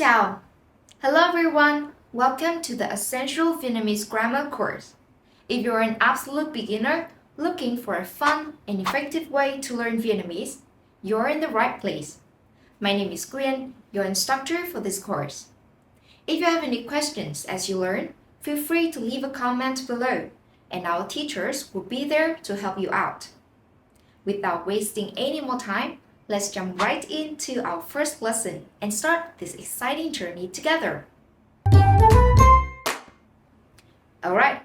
chào! Hello everyone! Welcome to the Essential Vietnamese Grammar course. If you're an absolute beginner looking for a fun and effective way to learn Vietnamese, you're in the right place. My name is Nguyen, your instructor for this course. If you have any questions as you learn, feel free to leave a comment below, and our teachers will be there to help you out. Without wasting any more time, let's jump right into our first lesson and start this exciting journey together. Alright,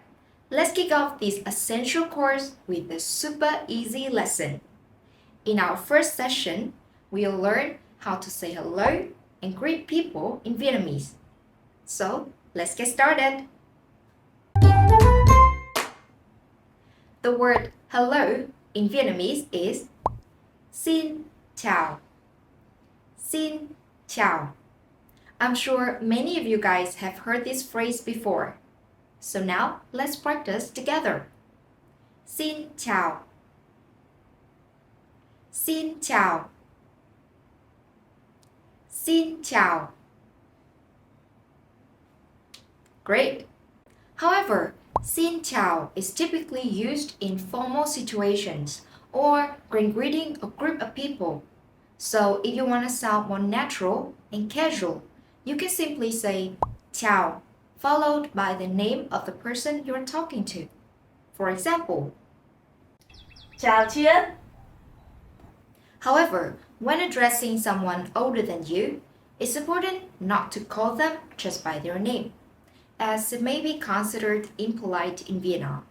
let's kick off this essential course with a super easy lesson. In our first session, we'll learn how to say hello and greet people in Vietnamese. So, let's get started. The word hello in Vietnamese is Xin chào. Xin chào. I'm sure many of you guys have heard this phrase before. So now, let's practice together. Xin chào. Xin chào. Xin chào. Great! However, xin chào is typically used in formal situations or when greeting a group of people. So if you want to sound more natural and casual, you can simply say chào followed by the name of the person you're talking to. For example, Chào Chiết. However, when addressing someone older than you, it's important not to call them just by their name, as it may be considered impolite in Vietnam.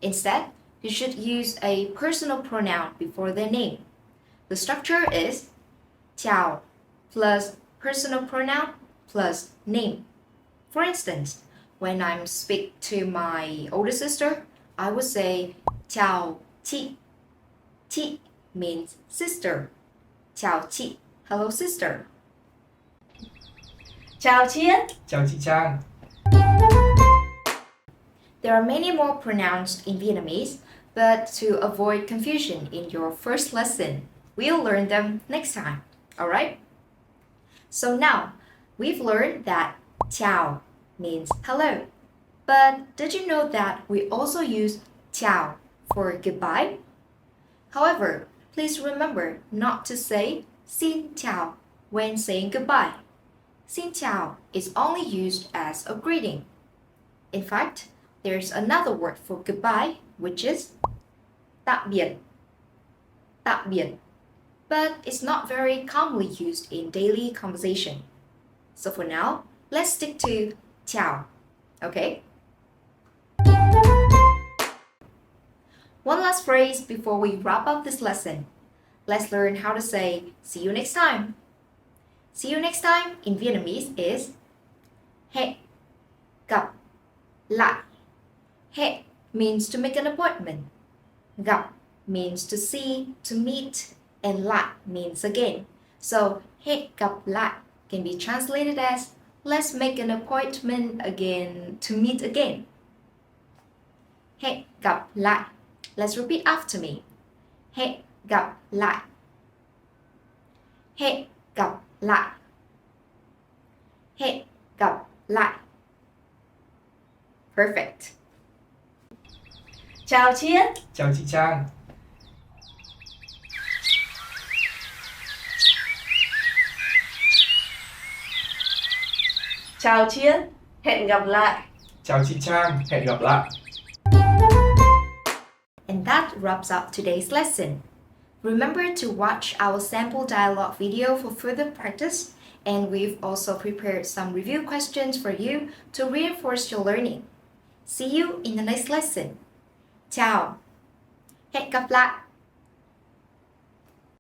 Instead, you should use a personal pronoun before their name. The structure is chào plus personal pronoun plus name. For instance, when I speak to my older sister, I would say chào chị. Chị means sister. Chào chị, hello sister. Chào Chiết. Chào chị Trang. There are many more pronouns in Vietnamese, but to avoid confusion in your first lesson, we'll learn them next time, alright? So now, we've learned that chào means hello. But did you know that we also use chào for goodbye? However, please remember not to say xin chào when saying goodbye. Xin chào is only used as a greeting. In fact, there's another word for goodbye, which is tạm biệt. Tạm biệt. But it's not very commonly used in daily conversation. So for now, let's stick to chào, okay? One last phrase before we wrap up this lesson. Let's learn how to say see you next time. See you next time in Vietnamese is hẹn gặp lại. Hẹn means to make an appointment. Gặp means to see, to meet, and lại means again. So hẹn gặp lại can be translated as let's make an appointment again to meet again. Hẹn gặp lại. Let's repeat after me. Hẹn gặp lại. Hẹn gặp lại. Hẹn gặp lại. Perfect. Chào Chiết. Chào chị Trang. Chào Chiết. Hẹn gặp lại. Chào chị Trang, hẹn gặp lại. And that wraps up today's lesson. Remember to watch our sample dialogue video for further practice, and we've also prepared some review questions for you to reinforce your learning. See you in the next lesson. Ciao! Hẹn gặp lại!